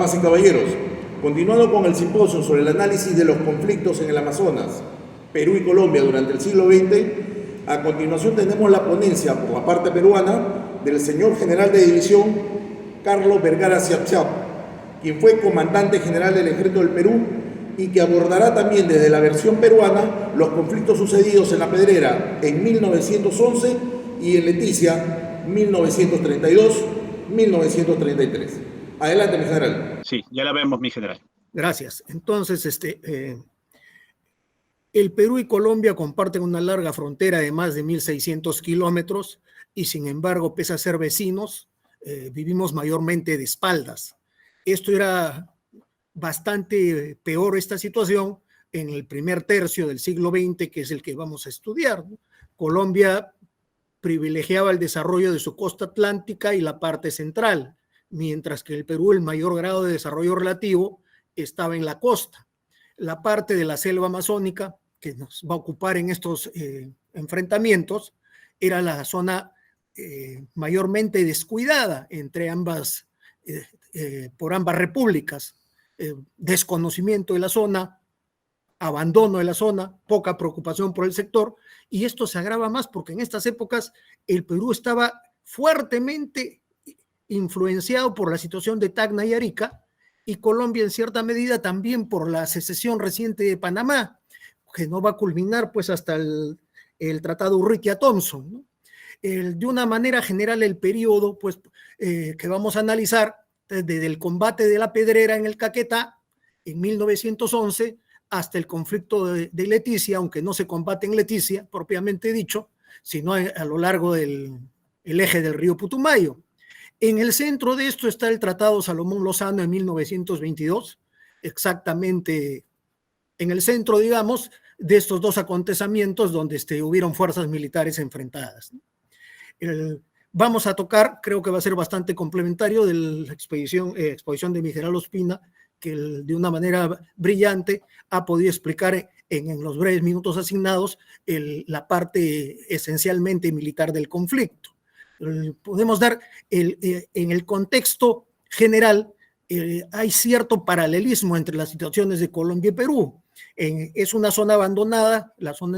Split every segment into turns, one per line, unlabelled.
Damas y caballeros, continuando con el simposio sobre el análisis de los conflictos en el Amazonas, Perú y Colombia durante el siglo XX, a continuación tenemos la ponencia por la parte peruana del señor general de división Carlos Vergara Ciapciap, quien fue comandante general del Ejército del Perú y que abordará también desde la versión peruana los conflictos sucedidos en La Pedrera en 1911 y en Leticia 1932-1933. Adelante, mi general.
Sí, ya la vemos, mi general.
Gracias. Entonces, el Perú y Colombia comparten una larga frontera de más de 1.600 kilómetros y, sin embargo, pese a ser vecinos, vivimos mayormente de espaldas. Esto era bastante peor, esta situación, en el primer tercio del siglo XX, que es el que vamos a estudiar, ¿no? Colombia privilegiaba el desarrollo de su costa atlántica y la parte central, mientras que el Perú, el mayor grado de desarrollo relativo estaba en la costa. La parte de la selva amazónica que nos va a ocupar en estos enfrentamientos era la zona mayormente descuidada entre ambas, por ambas repúblicas. Desconocimiento de la zona, abandono de la zona, poca preocupación por el sector, y esto se agrava más porque en estas épocas el Perú estaba fuertemente influenciado por la situación de Tacna y Arica, y Colombia en cierta medida también por la secesión reciente de Panamá, que no va a culminar pues hasta el Tratado Urrutia-Thompson, ¿no? De una manera general, el periodo pues, que vamos a analizar desde el combate de La Pedrera en el Caquetá en 1911 hasta el conflicto de Leticia, aunque no se combate en Leticia propiamente dicho, sino a lo largo del eje del río Putumayo. En el centro de esto está el Tratado Salomón-Lozano en 1922, exactamente en el centro, digamos, de estos dos acontecimientos donde hubieron fuerzas militares enfrentadas. Vamos a tocar, creo que va a ser bastante complementario de la exposición de mi general Ospina, que de una manera brillante ha podido explicar en los breves minutos asignados la parte esencialmente militar del conflicto. Podemos dar, en el contexto general, hay cierto paralelismo entre las situaciones de Colombia y Perú. Es una zona abandonada, la zona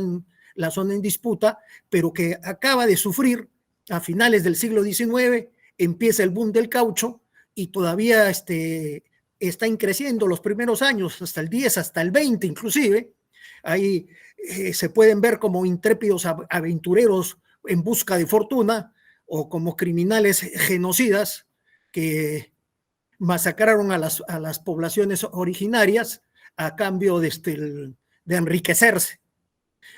en disputa, pero que acaba de sufrir a finales del siglo XIX, empieza el boom del caucho y todavía está creciendo los primeros años, hasta el 10, hasta el 20 inclusive. Ahí se pueden ver como intrépidos aventureros en busca de fortuna o como criminales genocidas que masacraron a las poblaciones originarias a cambio de enriquecerse.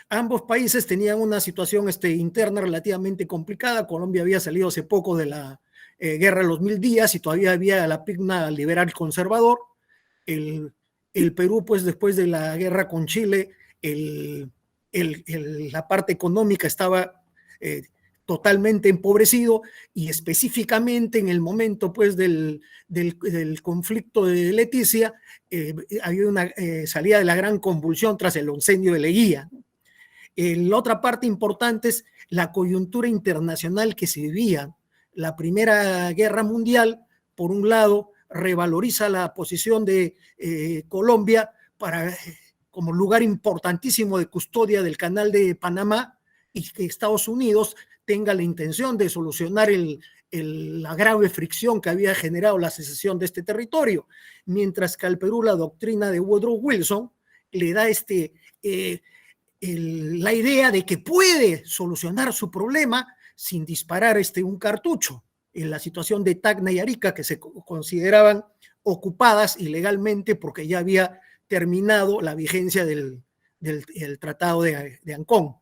Ambos países tenían una situación interna relativamente complicada. Colombia había salido hace poco de la guerra de los 1000 días y todavía había la pugna liberal conservador. El Perú, pues después de la guerra con Chile, la parte económica estaba totalmente empobrecido y específicamente en el momento pues del conflicto de Leticia había una salida de la gran convulsión tras el oncenio de Leguía. La otra parte importante es la coyuntura internacional que se vivía. La Primera Guerra Mundial, por un lado, revaloriza la posición de Colombia como lugar importantísimo de custodia del Canal de Panamá y que Estados Unidos tenga la intención de solucionar la grave fricción que había generado la secesión de este territorio, mientras que al Perú la doctrina de Woodrow Wilson le da la idea de que puede solucionar su problema sin disparar un cartucho. En la situación de Tacna y Arica, que se consideraban ocupadas ilegalmente porque ya había terminado la vigencia del Tratado de Ancón.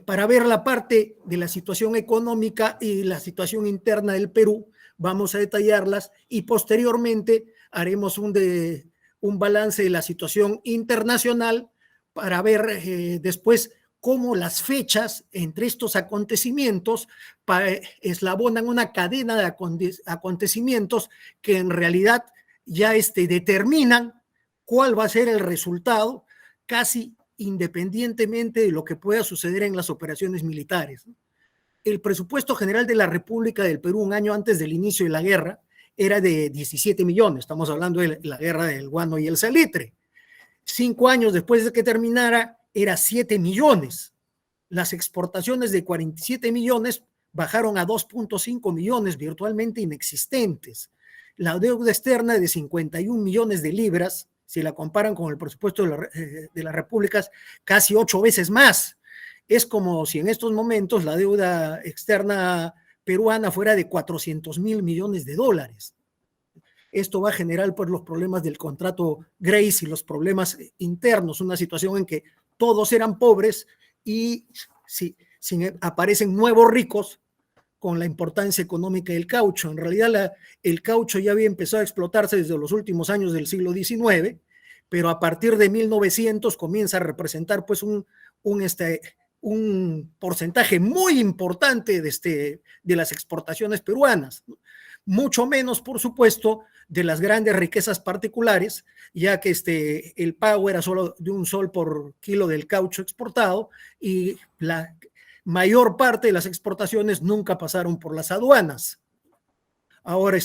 Para ver la parte de la situación económica y la situación interna del Perú, vamos a detallarlas y posteriormente haremos un balance de la situación internacional para ver después cómo las fechas entre estos acontecimientos eslabonan una cadena de acontecimientos que en realidad ya determinan cuál va a ser el resultado casi independientemente de lo que pueda suceder en las operaciones militares. El presupuesto general de la República del Perú un año antes del inicio de la guerra era de 17 millones. Estamos hablando de la guerra del guano y el salitre. 5 años después de que terminara, era 7 millones. Las exportaciones de 47 millones bajaron a 2.5 millones, virtualmente inexistentes. La deuda externa de 51 millones de libras, si la comparan con el presupuesto de las repúblicas, casi 8 veces más. Es como si en estos momentos la deuda externa peruana fuera de 400.000 millones de dólares. Esto va a generar pues, los problemas del contrato Grace y los problemas internos, una situación en que todos eran pobres y si aparecen nuevos ricos con la importancia económica del caucho. En realidad el caucho ya había empezado a explotarse desde los últimos años del siglo XIX, pero a partir de 1900 comienza a representar pues un porcentaje muy importante de las exportaciones peruanas, mucho menos, por supuesto, de las grandes riquezas particulares, ya que el pago era solo de $1 por kilo del caucho exportado y la mayor parte de las exportaciones nunca pasaron por las aduanas. Ahora,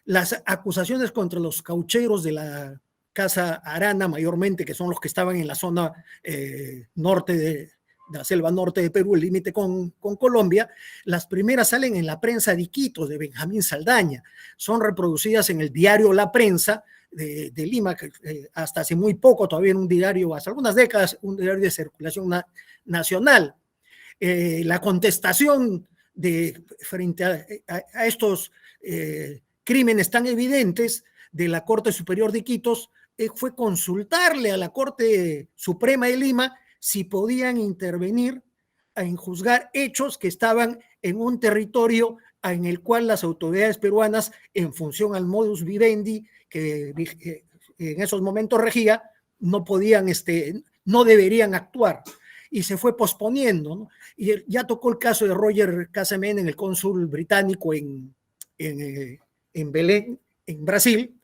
las acusaciones contra los caucheros de la Casa Arana, mayormente, que son los que estaban en la zona norte de la selva norte de Perú, el límite con Colombia, las primeras salen en la prensa de Iquitos, de Benjamín Saldaña, son reproducidas en el diario La Prensa de Lima, que hasta hace muy poco, todavía en un diario, hace algunas décadas, un diario de circulación nacional. La contestación frente a estos crímenes tan evidentes de la Corte Superior de Iquitos fue consultarle a la Corte Suprema de Lima si podían intervenir en juzgar hechos que estaban en un territorio en el cual las autoridades peruanas, en función al modus vivendi que en esos momentos regía, no podían, no deberían actuar. Y se fue posponiendo, ¿no? Y ya tocó el caso de Roger Casamen, el cónsul británico en Belén, en Brasil.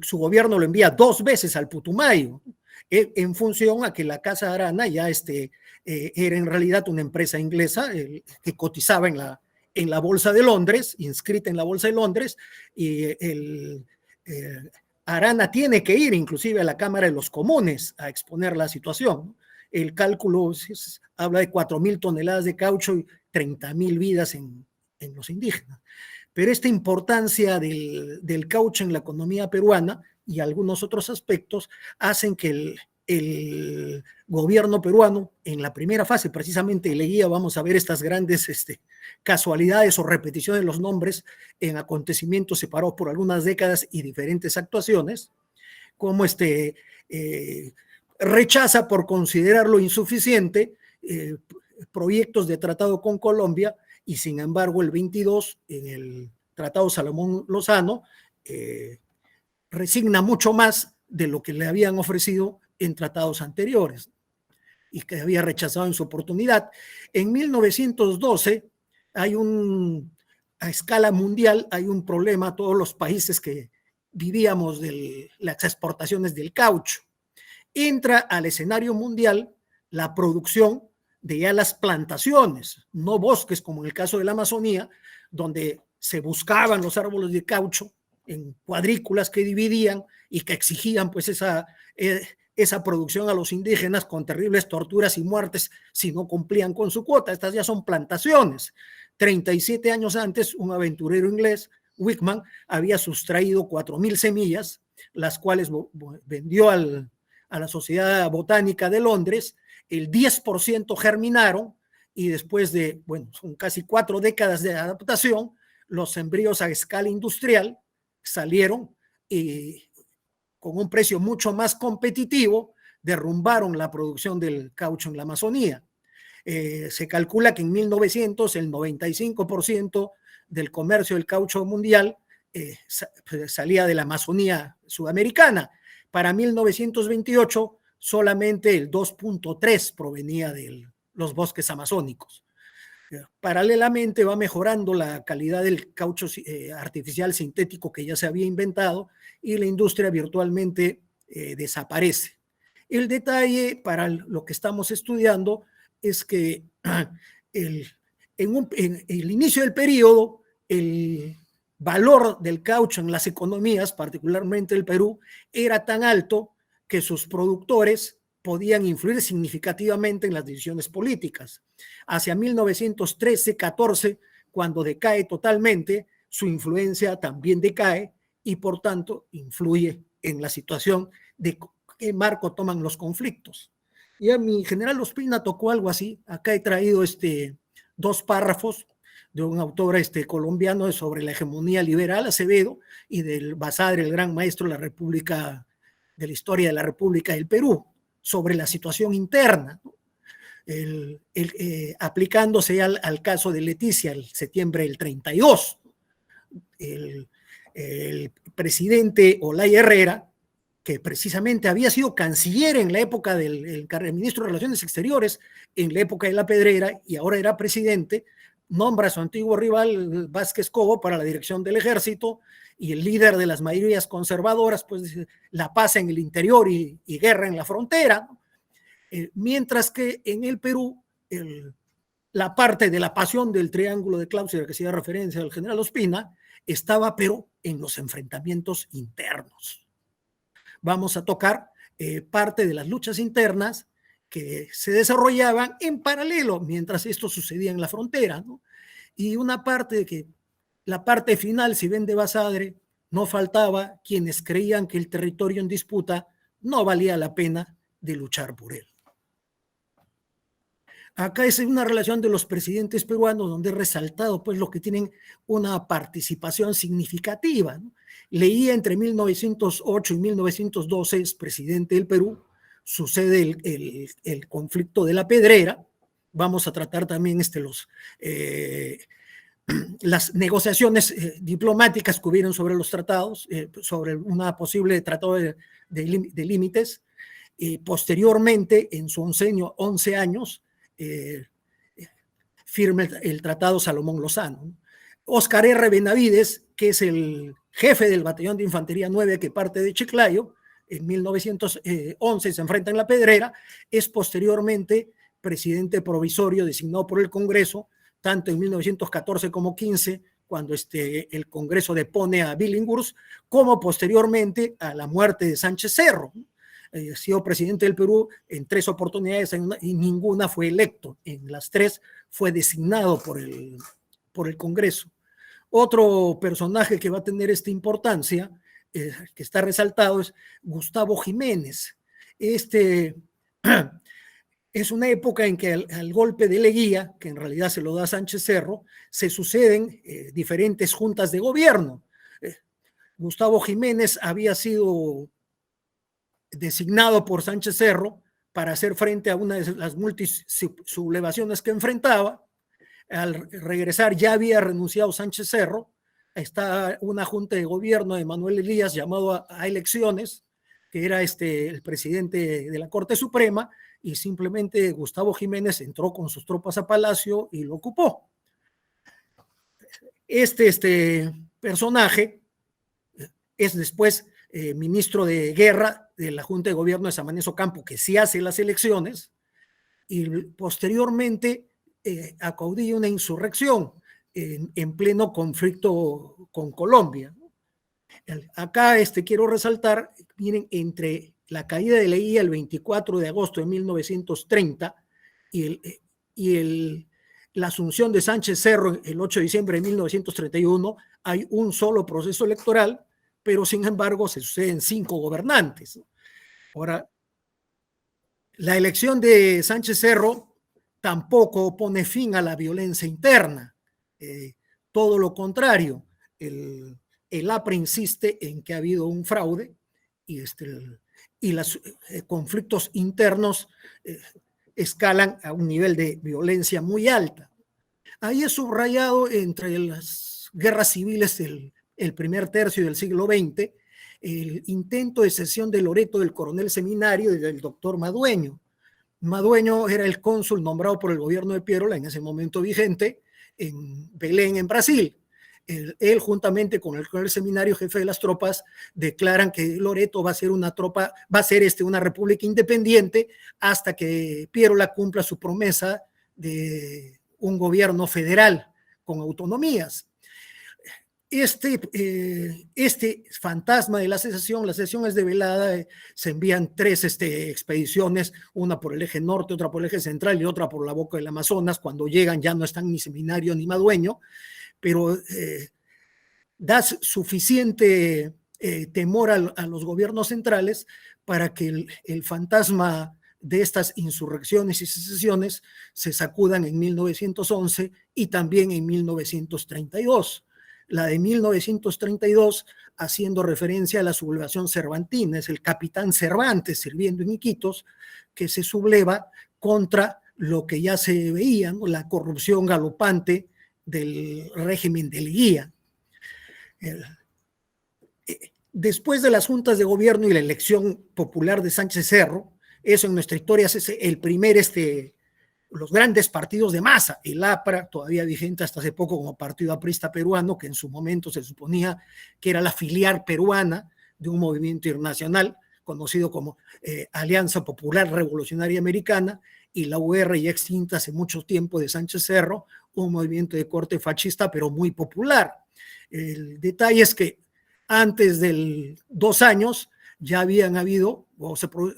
Su gobierno lo envía 2 veces al Putumayo, en función a que la Casa Arana ya era en realidad una empresa inglesa que cotizaba en la Bolsa de Londres, inscrita en la Bolsa de Londres, y Arana tiene que ir inclusive a la Cámara de los Comunes a exponer la situación. El cálculo habla de 4.000 toneladas de caucho y 30.000 vidas en los indígenas. Pero esta importancia del caucho en la economía peruana y algunos otros aspectos hacen que el gobierno peruano, en la primera fase, precisamente leía, vamos a ver estas grandes casualidades o repeticiones de los nombres en acontecimientos separados por algunas décadas y diferentes actuaciones, como rechaza por considerarlo insuficiente proyectos de tratado con Colombia y sin embargo el 22 en el Tratado Salomón Lozano resigna mucho más de lo que le habían ofrecido en tratados anteriores y que había rechazado en su oportunidad. En 1912 a escala mundial hay un problema, todos los países que vivíamos de las exportaciones del caucho. Entra al escenario mundial la producción de ya las plantaciones, no bosques como en el caso de la Amazonía, donde se buscaban los árboles de caucho en cuadrículas que dividían y que exigían pues esa producción a los indígenas con terribles torturas y muertes si no cumplían con su cuota. Estas ya son plantaciones. 37 años antes, un aventurero inglés, Wickman, había sustraído 4.000 semillas, las cuales vendió a la Sociedad Botánica de Londres. El 10% germinaron y después de, son casi 4 décadas de adaptación, los embrios a escala industrial salieron y con un precio mucho más competitivo derrumbaron la producción del caucho en la Amazonía. Se calcula que en 1900 el 95% del comercio del caucho mundial salía de la Amazonía sudamericana. Para 1928 solamente el 2.3 provenía de los bosques amazónicos. Paralelamente va mejorando la calidad del caucho artificial sintético que ya se había inventado y la industria virtualmente desaparece. El detalle para lo que estamos estudiando es que en el inicio del periodo el valor del caucho en las economías, particularmente el Perú, era tan alto que sus productores podían influir significativamente en las decisiones políticas. Hacia 1913-14, cuando decae totalmente, su influencia también decae y por tanto influye en la situación de qué marco toman los conflictos. Ya mi general Ospina tocó algo así. Acá he traído dos párrafos de un autor colombiano sobre la hegemonía liberal, Acevedo, y del Basadre, el gran maestro de la República, de la historia de la República del Perú, sobre la situación interna, ¿no? Aplicándose al caso de Leticia, el septiembre del 32. El presidente Olaya Herrera, que precisamente había sido canciller en la época del ministro de Relaciones Exteriores, en la época de la Pedrera, y ahora era presidente, nombra a su antiguo rival Vázquez Cobo para la dirección del ejército, y el líder de las mayorías conservadoras, pues la paz en el interior y guerra en la frontera, ¿no? Mientras que en el Perú, la parte de la pasión del triángulo de Clausewitz, que hacía referencia al general Ospina, estaba pero en los enfrentamientos internos. Vamos a tocar parte de las luchas internas que se desarrollaban en paralelo mientras esto sucedía en la frontera, ¿no? Y una parte que, la parte final, si ven de Basadre, no faltaba quienes creían que el territorio en disputa no valía la pena de luchar por él. Acá es una relación de los presidentes peruanos donde he resaltado pues los que tienen una participación significativa, ¿no? Leía entre 1908 y 1912, es presidente del Perú, sucede el conflicto de la Pedrera. Vamos a tratar también las negociaciones diplomáticas que hubieron sobre los tratados, sobre una posible tratado de límites. Posteriormente, en su 11 años, firma el Tratado Salomón Lozano. Óscar R. Benavides, que es el jefe del batallón de infantería 9 que parte de Chiclayo, en 1911 se enfrenta en la Pedrera, es posteriormente presidente provisorio designado por el Congreso, tanto en 1914 como 15, cuando el Congreso depone a Billinghurst, como posteriormente a la muerte de Sánchez Cerro. Ha sido presidente del Perú en 3 oportunidades y ninguna fue electo. En las 3 fue designado por el Congreso. Otro personaje que va a tener esta importancia, que está resaltado, es Gustavo Jiménez. Es una época en que al golpe de Leguía, que en realidad se lo da Sánchez Cerro, se suceden diferentes juntas de gobierno. Gustavo Jiménez había sido designado por Sánchez Cerro para hacer frente a una de las multisublevaciones que enfrentaba. Al regresar ya había renunciado Sánchez Cerro. Está una junta de gobierno de Manuel Elías llamado a elecciones, que era el presidente de la Corte Suprema, y simplemente Gustavo Jiménez entró con sus tropas a Palacio y lo ocupó. Este personaje es después ministro de Guerra de la Junta de Gobierno de Samanez Ocampo, que sí hace las elecciones, y posteriormente acaudilla una insurrección en pleno conflicto con Colombia. Acá quiero resaltar, miren, entre la caída de Leguía el 24 de agosto de 1930 y la asunción de Sánchez Cerro el 8 de diciembre de 1931, hay un solo proceso electoral, pero sin embargo se suceden 5 gobernantes. Ahora, la elección de Sánchez Cerro tampoco pone fin a la violencia interna. Todo lo contrario, el APRA insiste en que ha habido un fraude y los conflictos internos escalan a un nivel de violencia muy alta. Ahí es subrayado entre las guerras civiles el primer tercio del siglo XX, el intento de cesión de Loreto del coronel Seminario y del doctor Madueño. Madueño era el cónsul nombrado por el gobierno de Pierola, en ese momento vigente, en Belén, en Brasil. Él juntamente con el coronel Seminario, jefe de las tropas, declaran que Loreto va a ser una república independiente hasta que Pierola cumpla su promesa de un gobierno federal con autonomías. Este fantasma de la secesión es develada, se envían 3 expediciones, una por el eje norte, otra por el eje central y otra por la boca del Amazonas. Cuando llegan ya no están ni Seminario ni Madueño, pero da suficiente temor a los gobiernos centrales para que el fantasma de estas insurrecciones y secesiones se sacudan en 1911 y también en 1932. La de 1932, haciendo referencia a la sublevación cervantina, es el capitán Cervantes sirviendo en Iquitos, que se subleva contra lo que ya se veía, ¿no? La corrupción galopante del régimen de Leguía. Después de las juntas de gobierno y la elección popular de Sánchez Cerro, eso en nuestra historia es el primer, los grandes partidos de masa, el APRA, todavía vigente hasta hace poco como Partido Aprista Peruano, que en su momento se suponía que era la filial peruana de un movimiento internacional conocido como Alianza Popular Revolucionaria Americana, y la UR, ya extinta hace mucho tiempo, de Sánchez Cerro, un movimiento de corte fascista pero muy popular. El detalle es que antes de 2 años ya habían habido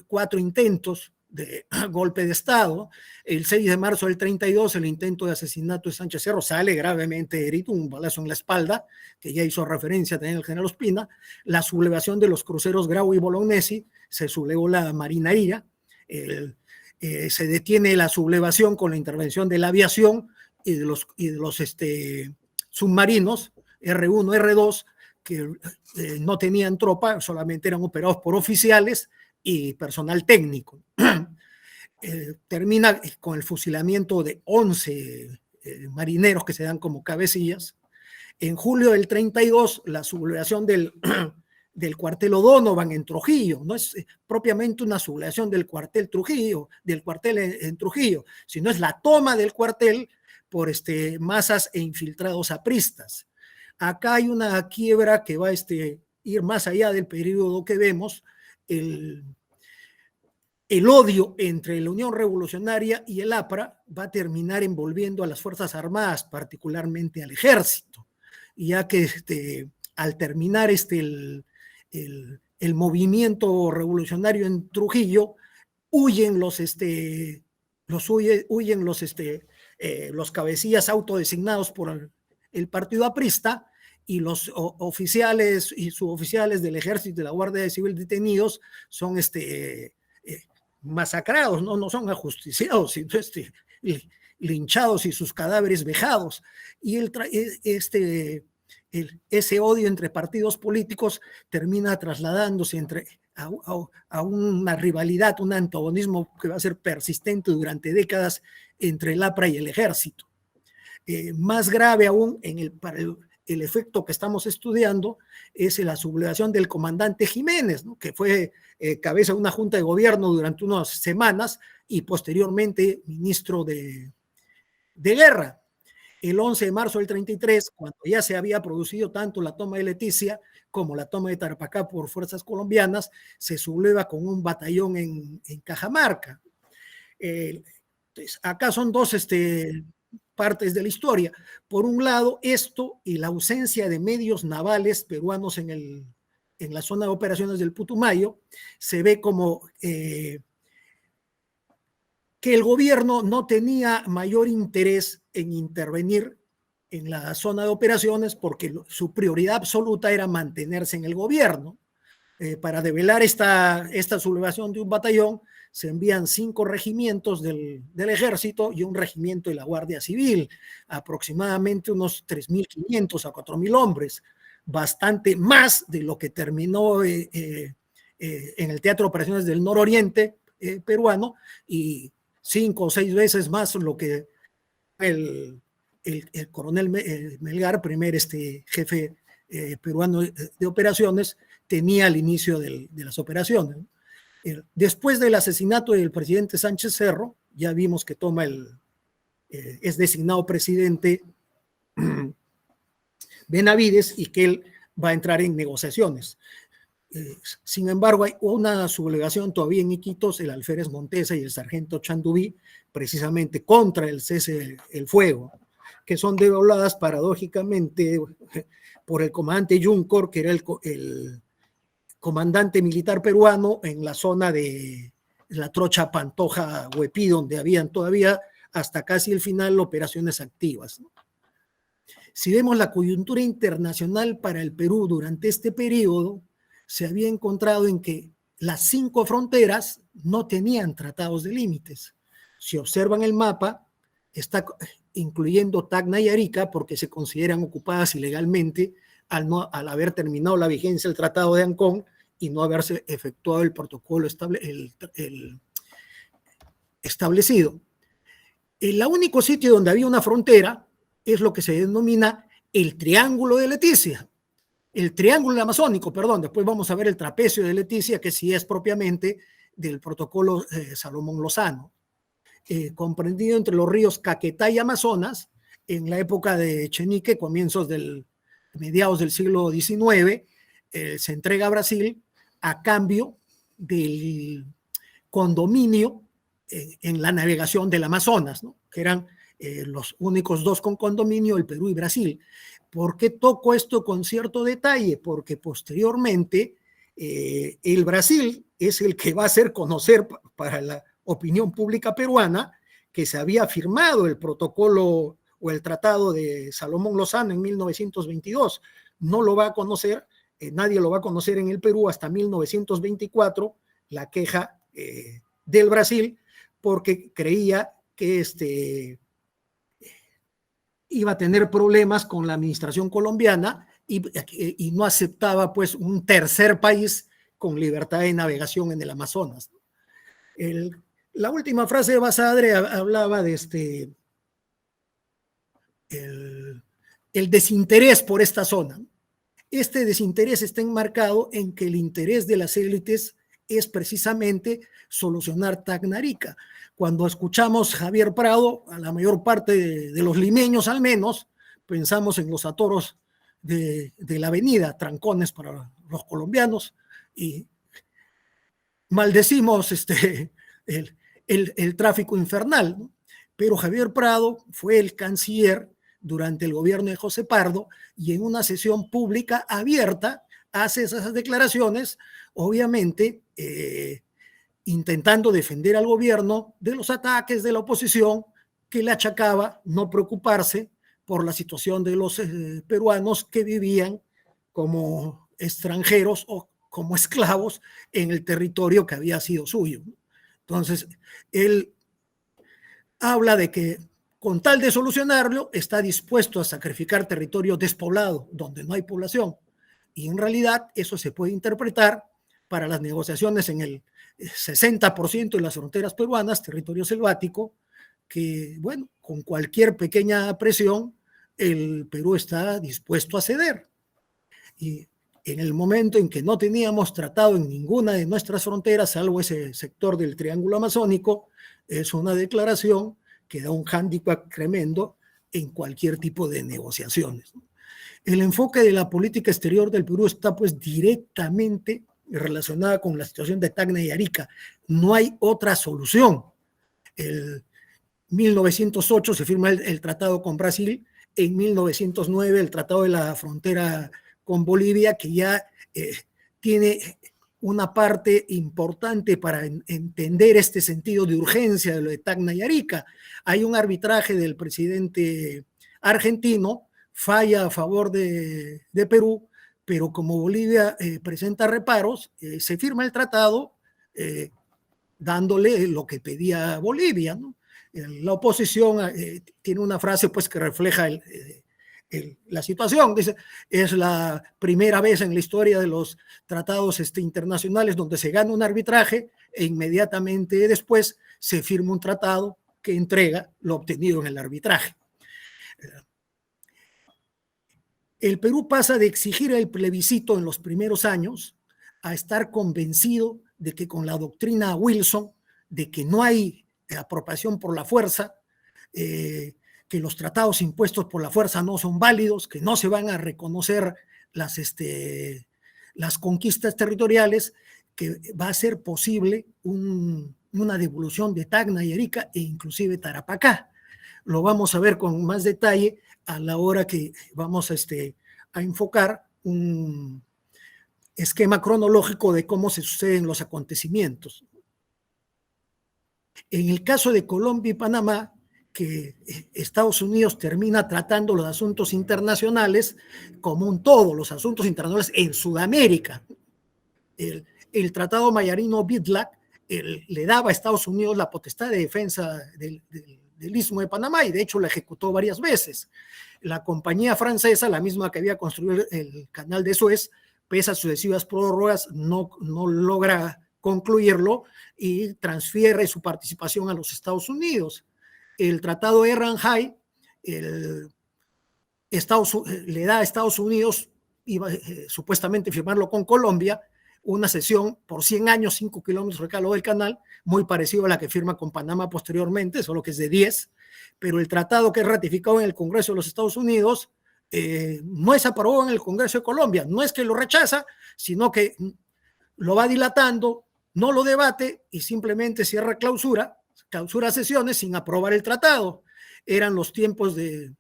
4 intentos de golpe de Estado. El 6 de marzo del 32, el intento de asesinato de Sánchez Cerro, sale gravemente herido, un balazo en la espalda, que ya hizo referencia también el general Ospina. La sublevación de los cruceros Grau y Bolognesi, se sublevó la marinería, se detiene la sublevación con la intervención de la aviación y de los submarinos R1, R2, que no tenían tropa, solamente eran operados por oficiales y personal técnico. Termina con el fusilamiento de 11 marineros que se dan como cabecillas. En julio del 32, la sublevación del cuartel O'Donovan en Trujillo. No es propiamente una sublevación del cuartel Trujillo, en Trujillo, sino es la toma del cuartel por masas e infiltrados apristas. Acá hay una quiebra que va a ir más allá del periodo que vemos. El odio entre la Unión Revolucionaria y el APRA va a terminar envolviendo a las Fuerzas Armadas, particularmente al Ejército, ya que al terminar el movimiento revolucionario en Trujillo, huyen los cabecillas autodesignados por el partido aprista, y los oficiales y suboficiales del Ejército y de la Guardia Civil detenidos son masacrados, no son ajusticiados, sino linchados y sus cadáveres vejados. Y ese odio entre partidos políticos termina trasladándose a una rivalidad, un antagonismo que va a ser persistente durante décadas entre el APRA y el Ejército. Más grave aún para el efecto que estamos estudiando es la sublevación del comandante Jiménez, ¿no? Que fue cabeza de una junta de gobierno durante unas semanas y posteriormente ministro de guerra. El 11 de marzo del 33, cuando ya se había producido tanto la toma de Leticia como la toma de Tarapacá por fuerzas colombianas, se subleva con un batallón en Cajamarca. Entonces, acá son dos partes de la historia. Por un lado, esto y la ausencia de medios navales peruanos en la zona de operaciones del Putumayo, se ve como que el gobierno no tenía mayor interés en intervenir en la zona de operaciones porque su prioridad absoluta era mantenerse en el gobierno. Para develar esta sublevación de un batallón, se envían 5 regimientos del Ejército y un regimiento de la Guardia Civil, aproximadamente unos 3.500 a 4.000 hombres, bastante más de lo que terminó en el Teatro de Operaciones del Nororiente peruano, y 5 o 6 veces más lo que el coronel Melgar, primer jefe peruano de operaciones, tenía al inicio de las operaciones. Después del asesinato del presidente Sánchez Cerro, ya vimos que es designado presidente Benavides y que él va a entrar en negociaciones. Sin embargo, hay una sublevación todavía en Iquitos, el alférez Montesa y el sargento Chandubí, precisamente contra el cese del fuego. que son devaluadas paradójicamente por el comandante Juncor, que era el comandante militar peruano en la zona de la trocha Pantoja-Huepí, donde habían todavía hasta casi el final operaciones activas, ¿no? Si vemos la coyuntura internacional para el Perú durante este periodo, se había encontrado en que las 5 fronteras no tenían tratados de límites. Si observan el mapa, está incluyendo Tacna y Arica porque se consideran ocupadas ilegalmente al haber terminado la vigencia del Tratado de Ancón y no haberse efectuado el protocolo establecido. El único sitio donde había una frontera es lo que se denomina el Triángulo de Leticia, el Triángulo Amazónico, perdón, después vamos a ver el Trapecio de Leticia, que sí es propiamente del protocolo Salomón Lozano, comprendido entre los ríos Caquetá y Amazonas, en la época de Echenique, mediados del siglo XIX, se entrega a Brasil a cambio del condominio en la navegación del Amazonas, ¿no? Que eran los únicos 2 con condominio, el Perú y Brasil. ¿Por qué toco esto con cierto detalle? Porque posteriormente el Brasil es el que va a hacer conocer para la opinión pública peruana que se había firmado el protocolo o el tratado de Salomón Lozano en 1922. No lo va a conocer, nadie lo va a conocer en el Perú hasta 1924, la queja del Brasil, porque creía que iba a tener problemas con la administración colombiana y no aceptaba pues un tercer país con libertad de navegación en el Amazonas. La última frase de Basadre hablaba de el desinterés por esta zona. Este desinterés está enmarcado en que el interés de las élites es precisamente solucionar Tacna-Arica. Cuando escuchamos Javier Prado, a la mayor parte de los limeños al menos, pensamos en los atoros de la avenida, trancones para los colombianos, y maldecimos el tráfico infernal, ¿no? Pero Javier Prado fue el canciller durante el gobierno de José Pardo y en una sesión pública abierta hace esas declaraciones, obviamente intentando defender al gobierno de los ataques de la oposición que le achacaba no preocuparse por la situación de los peruanos que vivían como extranjeros o como esclavos en el territorio que había sido suyo. Entonces, él habla de que con tal de solucionarlo está dispuesto a sacrificar territorio despoblado donde no hay población, y en realidad eso se puede interpretar para las negociaciones en el 60% de las fronteras peruanas, territorio selvático, que bueno, con cualquier pequeña presión el Perú está dispuesto a ceder. Y en el momento en que no teníamos tratado en ninguna de nuestras fronteras, salvo ese sector del Triángulo Amazónico, es una declaración que da un hándicap tremendo en cualquier tipo de negociaciones. El enfoque de la política exterior del Perú está pues directamente relacionada con la situación de Tacna y Arica. No hay otra solución. En 1908 se firma el tratado con Brasil, en 1909 el tratado de la frontera con Bolivia, que ya tiene una parte importante para entender este sentido de urgencia de lo de Tacna y Arica. Hay un arbitraje del presidente argentino, falla a favor de Perú, pero como Bolivia presenta reparos, se firma el tratado dándole lo que pedía Bolivia, ¿no? La oposición tiene una frase pues que refleja la situación. Dice, es la primera vez en la historia de los tratados internacionales donde se gana un arbitraje e inmediatamente después se firma un tratado que entrega lo obtenido en el arbitraje. El Perú pasa de exigir el plebiscito en los primeros años a estar convencido de que con la doctrina Wilson, de que no hay apropiación por la fuerza, que los tratados impuestos por la fuerza no son válidos, que no se van a reconocer las conquistas territoriales, que va a ser posible una devolución de Tacna y Arica e inclusive Tarapacá. lo vamos a ver con más detalle a la hora que vamos a enfocar un esquema cronológico de cómo se suceden los acontecimientos. En el caso de Colombia y Panamá, que Estados Unidos termina tratando los asuntos internacionales como un todo, los asuntos internacionales en Sudamérica. El Tratado Mayarino-Bidlack le daba a Estados Unidos la potestad de defensa del Istmo de Panamá y de hecho la ejecutó varias veces. La compañía francesa, la misma que había construido el canal de Suez, pese a sucesivas prórrogas, no logra concluirlo y transfiere su participación a los Estados Unidos. El Tratado de Ranjai le da a Estados Unidos, iba supuestamente firmarlo con Colombia, una cesión por 100 años, 5 kilómetros de calado del canal, muy parecido a la que firma con Panamá posteriormente, solo que es de 10, pero el tratado que es ratificado en el Congreso de los Estados Unidos no es aprobado en el Congreso de Colombia, no es que lo rechaza, sino que lo va dilatando, no lo debate y simplemente cierra clausura sesiones sin aprobar el tratado. Eran los tiempos de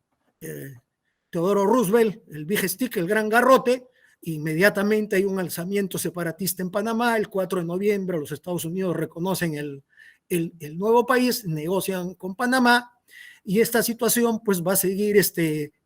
Teodoro Roosevelt, el Big Stick, el gran garrote. Inmediatamente hay un alzamiento separatista en Panamá. El 4 de noviembre los Estados Unidos reconocen el nuevo país, negocian con Panamá y esta situación pues va a seguir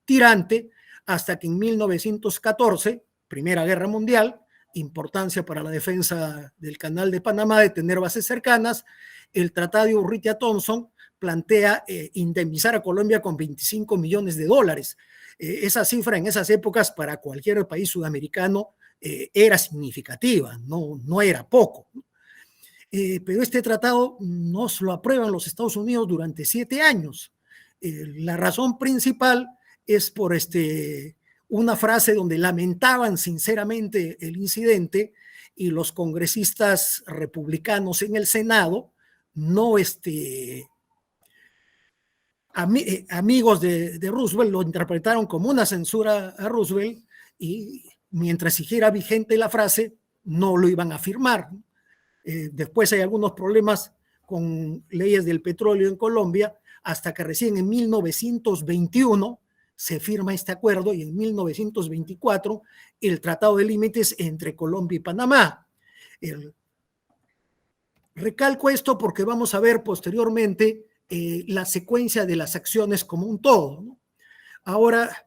tirante hasta que en 1914, Primera Guerra Mundial, importancia para la defensa del Canal de Panamá de tener bases cercanas, el Tratado de Urrutia-Thompson plantea indemnizar a Colombia con $25 millones. Esa cifra en esas épocas para cualquier país sudamericano era significativa, no era poco. Pero este tratado no se lo aprueban los Estados Unidos durante 7 años. La razón principal es por una frase donde lamentaban sinceramente el incidente y los congresistas republicanos en el Senado no amigos de Roosevelt lo interpretaron como una censura a Roosevelt y mientras siguiera vigente la frase no lo iban a firmar. Después hay algunos problemas con leyes del petróleo en Colombia hasta que recién en 1921 se firma este acuerdo y en 1924 el Tratado de Límites entre Colombia y Panamá. Recalco esto porque vamos a ver posteriormente la secuencia de las acciones como un todo, ¿no? Ahora,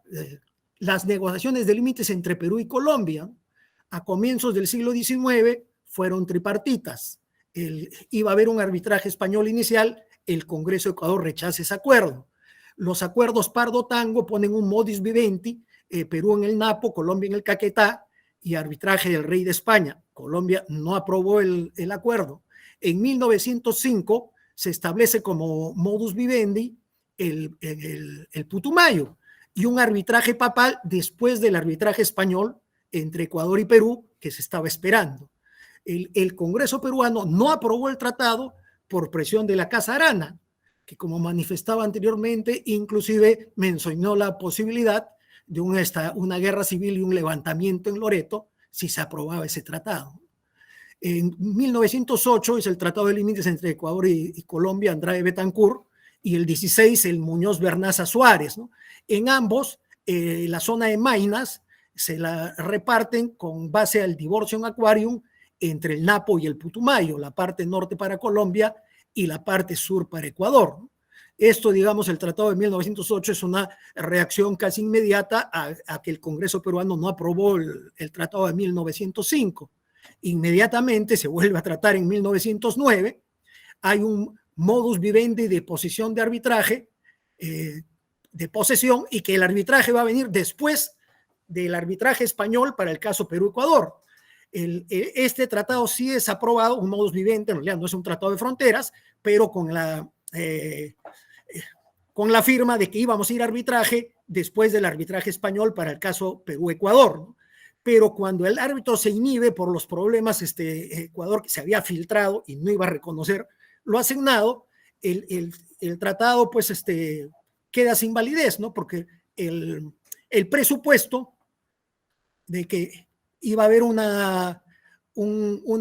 las negociaciones de límites entre Perú y Colombia a comienzos del siglo XIX fueron tripartitas. Iba a haber un arbitraje español inicial, el Congreso de Ecuador rechaza ese acuerdo. Los acuerdos Pardo-Tango ponen un modus vivendi, Perú en el Napo, Colombia en el Caquetá, y arbitraje del rey de España. Colombia no aprobó el acuerdo. En 1905 se establece como modus vivendi el Putumayo y un arbitraje papal después del arbitraje español entre Ecuador y Perú que se estaba esperando. El Congreso peruano no aprobó el tratado por presión de la Casa Arana, que como manifestaba anteriormente, inclusive mencionó la posibilidad de una guerra civil y un levantamiento en Loreto si se aprobaba ese tratado. En 1908 es el Tratado de Límites entre Ecuador y Colombia, Andrade Betancourt, y el 16 el Muñoz Bernaza Suárez, ¿no? En ambos, la zona de Maynas se la reparten con base al divorcio en aquarium entre el Napo y el Putumayo, la parte norte para Colombia y la parte sur para Ecuador. Esto, digamos, el Tratado de 1908 es una reacción casi inmediata a que el Congreso peruano no aprobó el Tratado de 1905. Inmediatamente se vuelve a tratar en 1909, hay un modus vivendi de posición de arbitraje, de posesión, y que el arbitraje va a venir después del arbitraje español para el caso Perú-Ecuador. Este tratado sí es aprobado, un modus vivendi, en realidad no es un tratado de fronteras, pero con la firma de que íbamos a ir a arbitraje después del arbitraje español para el caso Perú-Ecuador, ¿no? Pero cuando el árbitro se inhibe por los problemas, Ecuador que se había filtrado y no iba a reconocer lo asignado, el tratado pues queda sin validez, ¿no? Porque el presupuesto de que iba a haber un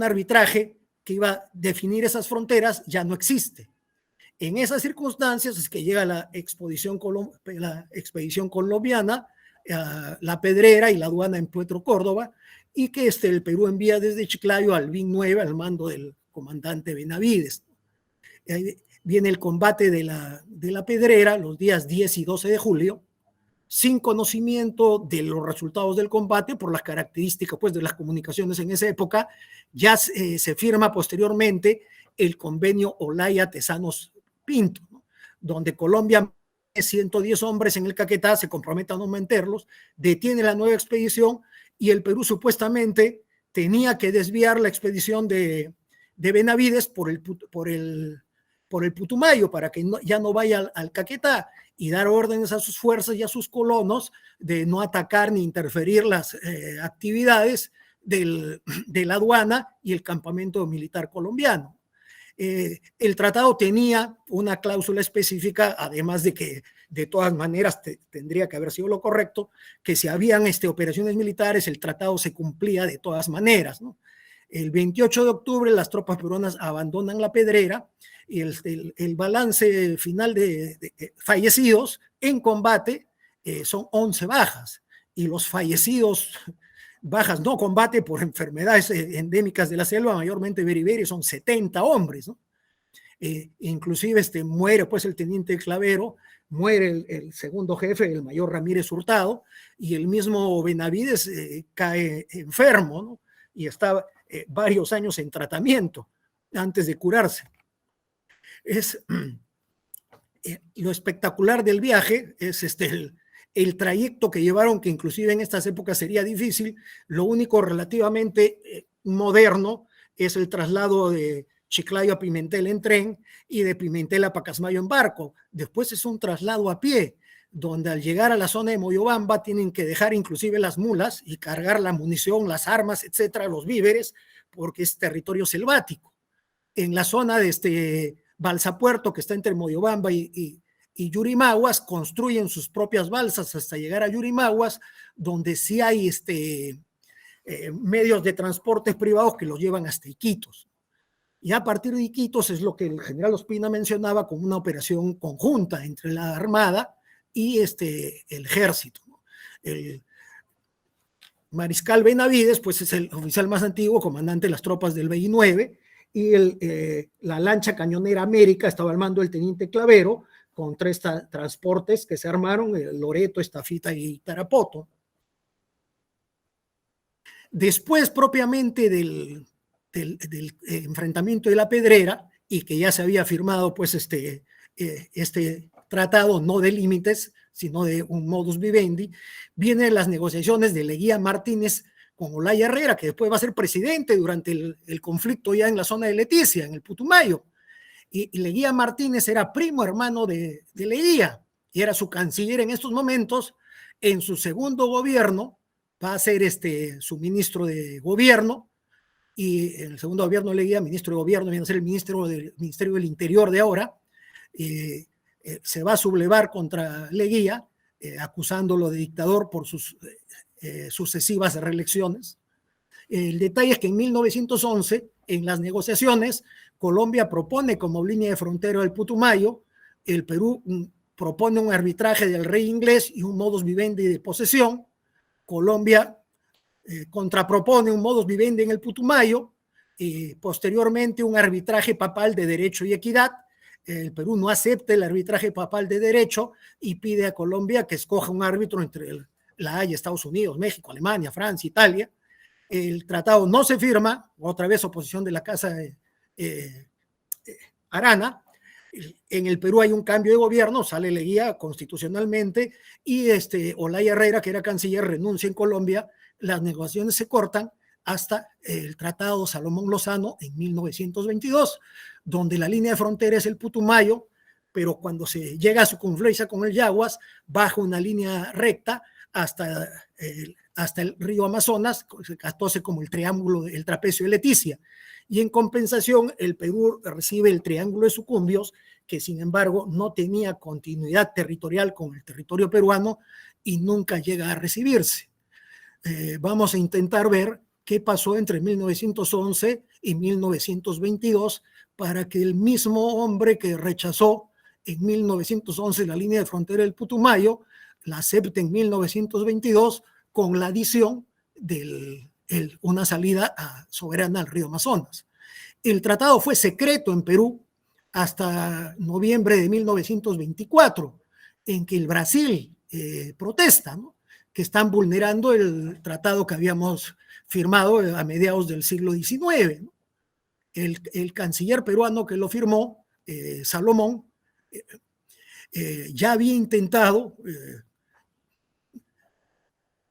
arbitraje que iba a definir esas fronteras ya no existe. En esas circunstancias es que llega la expedición colombiana, la Pedrera y la aduana en Puerto Córdoba, y que el Perú envía desde Chiclayo al BIN 9 al mando del comandante Benavides. Viene el combate de la Pedrera los días 10 y 12 de julio, sin conocimiento de los resultados del combate por las características pues, de las comunicaciones en esa época. Ya se firma posteriormente el convenio Olaya-Tesanos Pinto, ¿no? Donde Colombia, 110 hombres en el Caquetá, se compromete a no meterlos, detiene la nueva expedición y el Perú supuestamente tenía que desviar la expedición de Benavides por el Putumayo para que ya no vaya al Caquetá y dar órdenes a sus fuerzas y a sus colonos de no atacar ni interferir las actividades de la aduana y el campamento militar colombiano. El tratado tenía una cláusula específica, además de que de todas maneras tendría que haber sido lo correcto, que si habían operaciones militares, el tratado se cumplía de todas maneras, ¿no? El 28 de octubre las tropas peruanas abandonan la Pedrera y el balance final de fallecidos en combate son 11 bajas, y los fallecidos bajas no combate por enfermedades endémicas de la selva, mayormente beriberi, son 70 hombres, ¿no? Inclusive muere pues el teniente Clavero, muere el segundo jefe, el mayor Ramírez Hurtado, y el mismo Benavides cae enfermo, ¿no? Y está varios años en tratamiento antes de curarse. Lo espectacular del viaje es el trayecto que llevaron, que inclusive en estas épocas sería difícil. Lo único relativamente moderno es el traslado de Chiclayo a Pimentel en tren y de Pimentel a Pacasmayo en barco. Después es un traslado a pie, donde al llegar a la zona de Moyobamba tienen que dejar inclusive las mulas y cargar la munición, las armas, etcétera, los víveres, porque es territorio selvático. En la zona de Balsapuerto, que está entre Moyobamba y Yurimaguas, construyen sus propias balsas hasta llegar a Yurimaguas, donde sí hay medios de transportes privados que los llevan hasta Iquitos. Y a partir de Iquitos es lo que el general Ospina mencionaba como una operación conjunta entre la Armada y el ejército, ¿no? El mariscal Benavides, pues es el oficial más antiguo, comandante de las tropas del BI 9, y la lancha cañonera América estaba al mando del teniente Clavero, con 3 transportes que se armaron, el Loreto, Estafita y Tarapoto. Después propiamente del enfrentamiento de la Pedrera, y que ya se había firmado pues este tratado no de límites, sino de un modus vivendi, vienen las negociaciones de Leguía Martínez con Olaya Herrera, que después va a ser presidente durante el conflicto ya en la zona de Leticia, en el Putumayo. Y Leguía Martínez era primo hermano de Leguía, y era su canciller en estos momentos. En su segundo gobierno va a ser su ministro de gobierno, y en el segundo gobierno de Leguía, ministro de gobierno, viene a ser el Ministerio del Interior de ahora. Se va a sublevar contra Leguía, acusándolo de dictador por sus sucesivas reelecciones. El detalle es que en 1911, en las negociaciones, Colombia propone como línea de frontera el Putumayo, el Perú propone un arbitraje del rey inglés y un modus vivendi de posesión. Colombia contrapropone un modus vivendi en el Putumayo y posteriormente un arbitraje papal de derecho y equidad. El Perú no acepta el arbitraje papal de derecho y pide a Colombia que escoja un árbitro entre la Haya, Estados Unidos, México, Alemania, Francia, Italia. El tratado no se firma, otra vez oposición de la Casa Arana. En el Perú hay un cambio de gobierno, sale Leguía constitucionalmente y Olaya Herrera, que era canciller, renuncia en Colombia. Las negociaciones se cortan hasta el Tratado Salomón Lozano en 1922, donde la línea de frontera es el Putumayo, pero cuando se llega a su confluencia con el Yaguas, baja una línea recta hasta el río Amazonas, se conoce como el triángulo, el trapecio de Leticia. Y en compensación, el Perú recibe el triángulo de Sucumbios, que sin embargo no tenía continuidad territorial con el territorio peruano y nunca llega a recibirse. Vamos a intentar ver qué pasó entre 1911 y 1922 para que el mismo hombre que rechazó en 1911 la línea de frontera del Putumayo la acepte en 1922 con la adición de una salida soberana al río Amazonas. El tratado fue secreto en Perú hasta noviembre de 1924, en que el Brasil protesta, ¿no?, que están vulnerando el tratado que habíamos firmado a mediados del siglo XIX, ¿no? El canciller peruano que lo firmó, Salomón, ya había intentado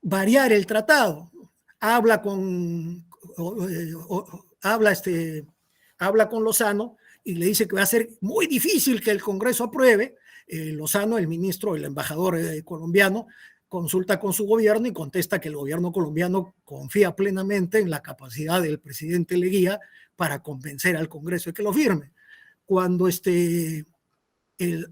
variar el tratado. Habla con Lozano y le dice que va a ser muy difícil que el Congreso apruebe. Lozano, el ministro, el embajador colombiano, consulta con su gobierno y contesta que el gobierno colombiano confía plenamente en la capacidad del presidente Leguía para convencer al Congreso de que lo firme. Cuando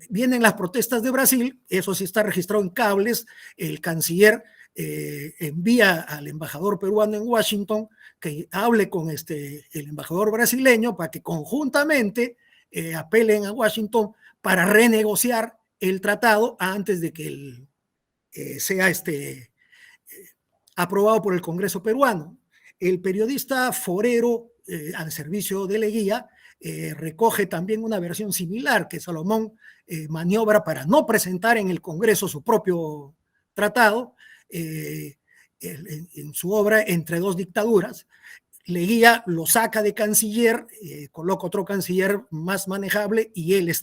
vienen las protestas de Brasil, eso sí está registrado en cables, el canciller envía al embajador peruano en Washington que hable con el embajador brasileño para que conjuntamente apelen a Washington para renegociar el tratado antes de que sea aprobado por el Congreso peruano. El periodista Forero al servicio de Leguía recoge también una versión similar que Salomón maniobra para no presentar en el Congreso su propio tratado en su obra Entre dos dictaduras. Leguía lo saca de canciller, coloca otro canciller más manejable y él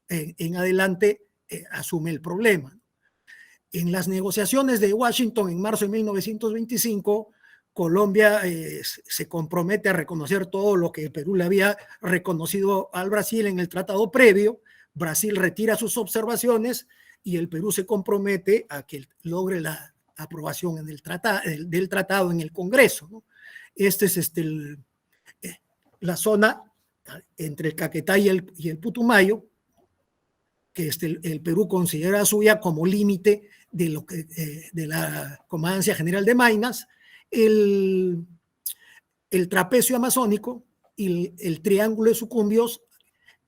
en adelante asume el problema. En las negociaciones de Washington en marzo de 1925, Colombia se compromete a reconocer todo lo que Perú le había reconocido al Brasil en el tratado previo. Brasil retira sus observaciones y el Perú se compromete a que logre la aprobación del tratado en el Congreso, ¿no? Esta es la zona entre el Caquetá y el Putumayo, que el Perú considera suya como límite de la Comandancia General de Maynas, el trapecio amazónico y el triángulo de Sucumbios,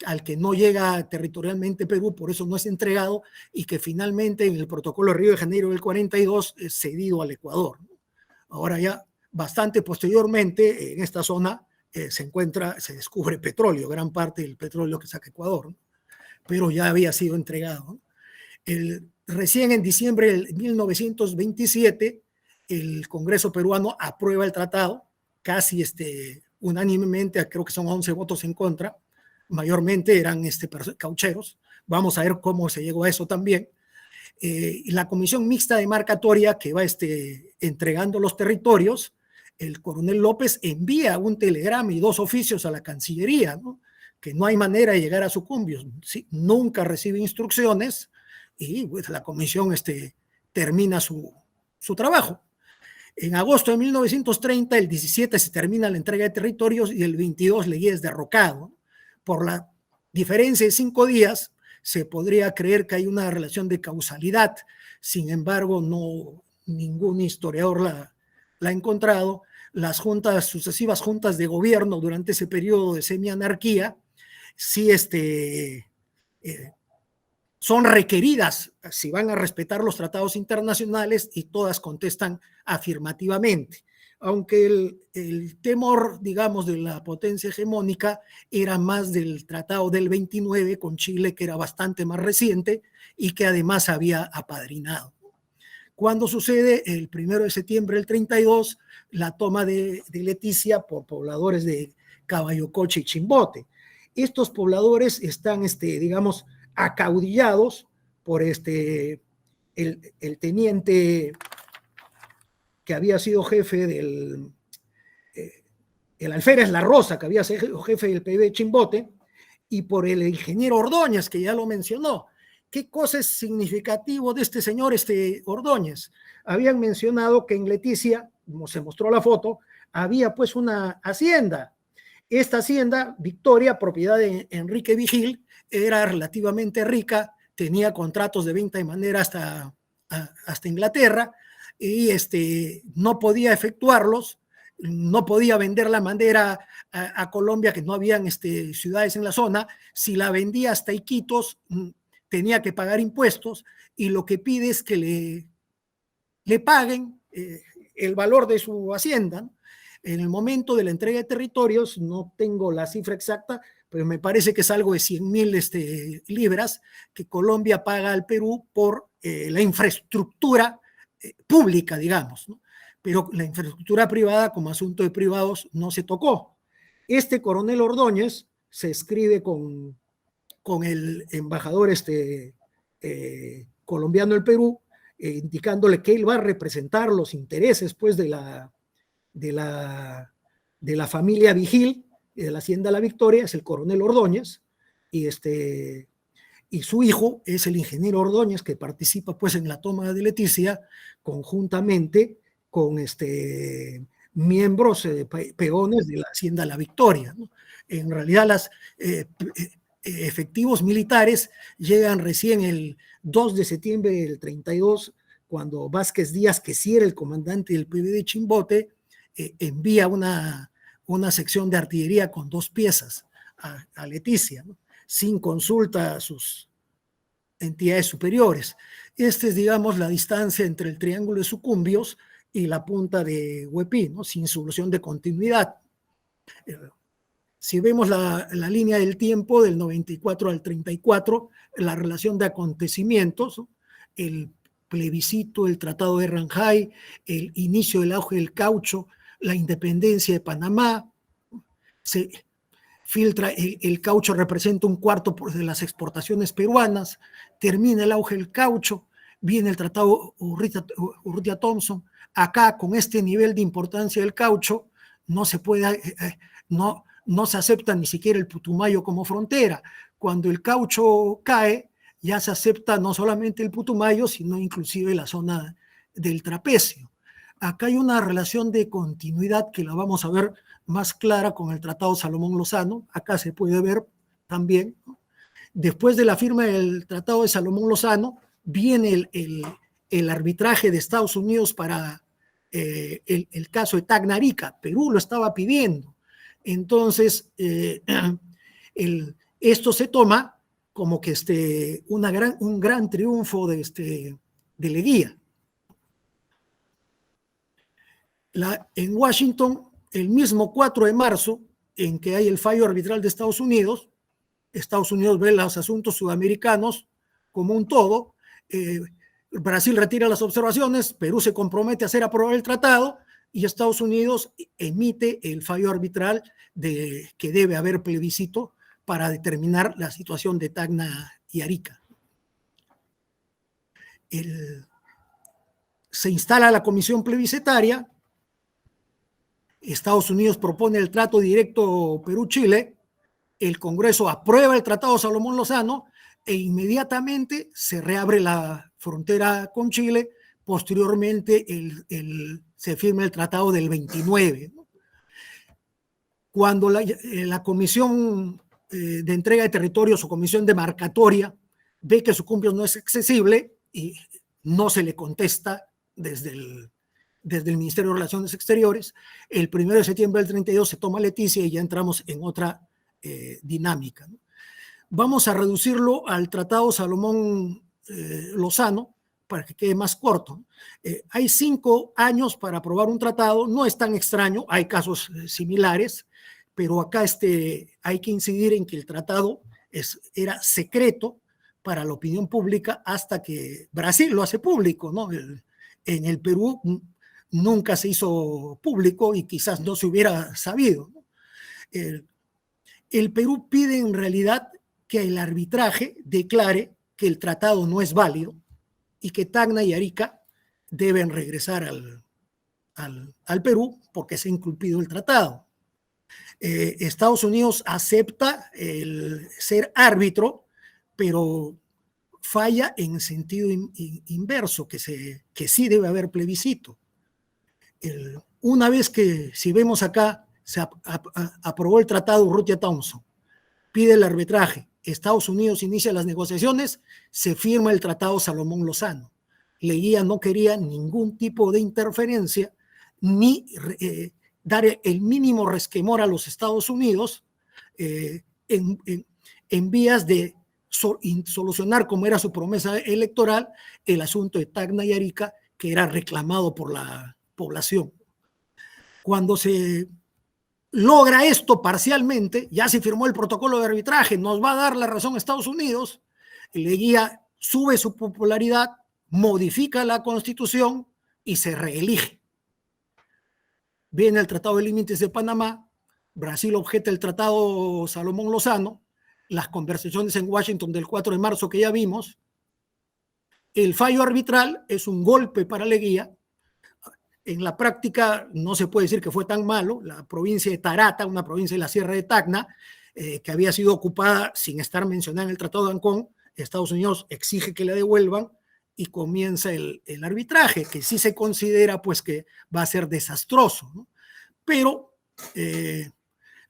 al que no llega territorialmente Perú, por eso no es entregado, y que finalmente en el protocolo de Río de Janeiro del 42 es cedido al Ecuador. Ahora ya bastante posteriormente en esta zona se descubre petróleo, gran parte del petróleo que saca Ecuador, ¿no?, pero ya había sido entregado. Recién en diciembre de 1927 el Congreso peruano aprueba el tratado, casi unánimemente, creo que son 11 votos en contra, mayormente eran caucheros. Vamos a ver cómo se llegó a eso también. La comisión mixta demarcatoria que va entregando los territorios, el coronel López envía un telegrama y 2 oficios a la Cancillería, ¿no?, que no hay manera de llegar a Sucumbios. Sí, nunca recibe instrucciones y pues, la comisión termina su trabajo. En agosto de 1930, el 17 se termina la entrega de territorios y el 22 Leguía es derrocado. Por la diferencia de 5 días, se podría creer que hay una relación de causalidad. Sin embargo, ningún historiador la ha encontrado. Las sucesivas juntas de gobierno durante ese periodo de semianarquía sí son requeridas si van a respetar los tratados internacionales y todas contestan afirmativamente. Aunque el temor, digamos, de la potencia hegemónica era más del tratado del 29 con Chile, que era bastante más reciente y que además había apadrinado. Cuando sucede el 1 de septiembre del 32, la toma de Leticia por pobladores de Caballocoche y Chimbote. Estos pobladores están, digamos, acaudillados por el teniente que había sido jefe el alférez La Rosa, que había sido jefe del PB Chimbote, y por el ingeniero Ordóñez, que ya lo mencionó. ¿Qué cosa es significativo de este señor, Ordóñez? Habían mencionado que en Leticia, como se mostró la foto, había pues una hacienda. Esta hacienda, Victoria, propiedad de Enrique Vigil, era relativamente rica, tenía contratos de venta de manera hasta Inglaterra y no podía efectuarlos no podía vender la bandera a Colombia, que no habían ciudades en la zona. Si la vendía hasta Iquitos, tenía que pagar impuestos, y lo que pide es que le paguen el valor de su hacienda, ¿no? En el momento de la entrega de territorios, no tengo la cifra exacta, pero me parece que es algo de 100,000 libras que Colombia paga al Perú por la infraestructura pública, digamos, ¿no? Pero la infraestructura privada, como asunto de privados, no se tocó. Este coronel Ordóñez se escribe con el embajador colombiano del Perú, indicándole que él va a representar los intereses, pues, de la familia Vigil y de la Hacienda La Victoria. Es el coronel Ordóñez, y su hijo es el ingeniero Ordóñez, que participa, pues, en la toma de Leticia conjuntamente con miembros peones de la Hacienda La Victoria, ¿no? En realidad los efectivos militares llegan recién el 2 de septiembre del 32, cuando Vázquez Díaz, que sí era el comandante del PV de Chimbote, envía una sección de artillería con 2 piezas a Leticia, ¿no? Sin consulta a sus entidades superiores. Esta es, digamos, la distancia entre el Triángulo de Sucumbios y la punta de Huepí, ¿no? Sin solución de continuidad. Si vemos la línea del tiempo del 94 al 34, la relación de acontecimientos, ¿no? El plebiscito, el Tratado de Ranjay, el inicio del auge del caucho, la independencia de Panamá, se filtra, el caucho representa 1/4 de las exportaciones peruanas, termina el auge del caucho, viene el Tratado Urrutia-Thompson. Acá, con este nivel de importancia del caucho, no se puede, no se acepta ni siquiera el Putumayo como frontera. Cuando el caucho cae, ya se acepta no solamente el Putumayo, sino inclusive la zona del trapecio. Acá hay una relación de continuidad que la vamos a ver más clara con el Tratado Salomón-Lozano. Acá se puede ver también, ¿no? Después de la firma del Tratado de Salomón-Lozano, viene el arbitraje de Estados Unidos para el caso de Tacna Arica. Perú lo estaba pidiendo. Entonces, esto se toma como que un gran triunfo de Leguía. En Washington, el mismo 4 de marzo, en que hay el fallo arbitral de Estados Unidos ve los asuntos sudamericanos como un todo. Brasil retira las observaciones, Perú se compromete a hacer aprobar el tratado, y Estados Unidos emite el fallo arbitral de que debe haber plebiscito para determinar la situación de Tacna y Arica. Se instala la comisión plebiscitaria. Estados Unidos propone el trato directo Perú-Chile. El Congreso aprueba el Tratado Salomón-Lozano e inmediatamente se reabre la frontera con Chile. Posteriormente se firma el Tratado del 29. Cuando la Comisión de Entrega de Territorios o Comisión Demarcatoria ve que Sucumbios no es accesible y no se le contesta desde el Ministerio de Relaciones Exteriores, el 1 de septiembre del 32 se toma Leticia y ya entramos en otra dinámica, ¿no? Vamos a reducirlo al Tratado Salomón-Lozano para que quede más corto. Hay 5 años para aprobar un tratado, no es tan extraño, hay casos similares, pero acá hay que incidir en que el tratado era secreto para la opinión pública hasta que Brasil lo hace público, ¿no? En el Perú nunca se hizo público y quizás no se hubiera sabido, ¿no? El Perú pide en realidad que el arbitraje declare que el tratado no es válido y que Tacna y Arica deben regresar al Perú porque se ha incumplido el tratado. Estados Unidos acepta el ser árbitro, pero falla en sentido inverso, que sí debe haber plebiscito. Una vez que, si vemos acá, se aprobó el tratado Urrutia-Thompson, pide el arbitraje, Estados Unidos inicia las negociaciones, se firma el Tratado Salomón-Lozano. Leguía no quería ningún tipo de interferencia ni dar el mínimo resquemor a los Estados Unidos en vías de solucionar, como era su promesa electoral, el asunto de Tacna y Arica, que era reclamado por la población. Cuando se logra esto parcialmente, ya se firmó el protocolo de arbitraje, nos va a dar la razón a Estados Unidos, Leguía sube su popularidad, modifica la Constitución y se reelige. Viene el Tratado de Límites de Panamá, Brasil objeta el Tratado Salomón Lozano, las conversaciones en Washington del 4 de marzo que ya vimos. El fallo arbitral es un golpe para Leguía. En la práctica no se puede decir que fue tan malo. La provincia de Tarata, una provincia de la Sierra de Tacna, que había sido ocupada sin estar mencionada en el Tratado de Ancón, Estados Unidos exige que la devuelvan y comienza el arbitraje, que sí se considera pues que va a ser desastroso, ¿no? Pero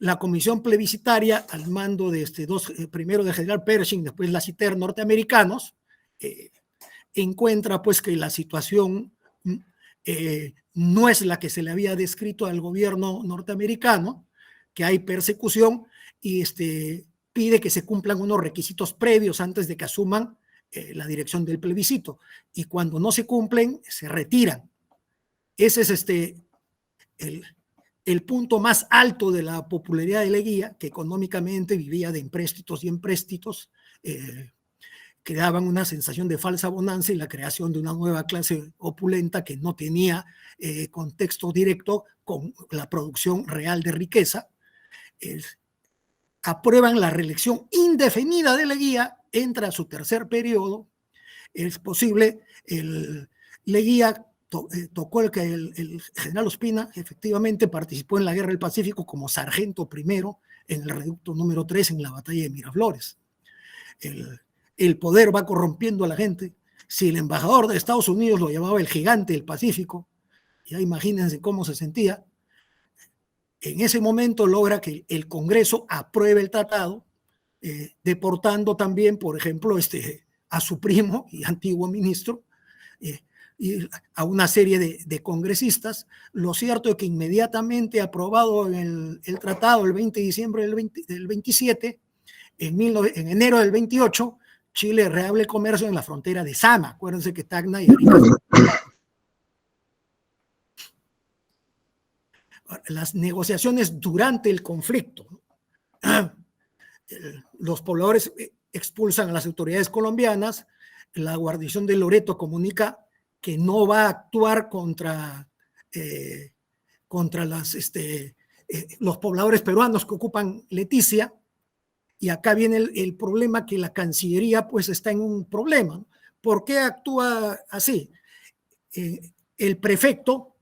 la comisión plebiscitaria, al mando de primero de general Pershing, después Lassiter, norteamericanos, encuentra pues que la situación no es la que se le había descrito al gobierno norteamericano, que hay persecución y pide que se cumplan unos requisitos previos antes de que asuman la dirección del plebiscito, y cuando no se cumplen se retiran. Ese es el punto más alto de la popularidad de Leguía, que económicamente vivía de empréstitos y empréstitos, que daban una sensación de falsa bonanza y la creación de una nueva clase opulenta que no tenía contexto directo con la producción real de riqueza. Aprueban la reelección indefinida de Leguía, entra a su tercer periodo. Es posible, Leguía tocó el que el general Ospina efectivamente participó en la Guerra del Pacífico como sargento primero en el reducto número 3 en la batalla de Miraflores. El poder va corrompiendo a la gente. Si el embajador de Estados Unidos lo llamaba el gigante del Pacífico, ya imagínense cómo se sentía. En ese momento logra que el Congreso apruebe el tratado, deportando también, por ejemplo, a su primo y antiguo ministro, y a una serie de congresistas. Lo cierto es que inmediatamente aprobado el tratado el 20 de diciembre del 27, en enero del 28, Chile reabre el comercio en la frontera de Sama. Acuérdense que Tacna y Arica. Las negociaciones durante el conflicto. Los pobladores expulsan a las autoridades colombianas. La guarnición de Loreto comunica que no va a actuar contra los pobladores peruanos que ocupan Leticia. Y acá viene el problema, que la Cancillería pues está en un problema. ¿Por qué actúa así? El prefecto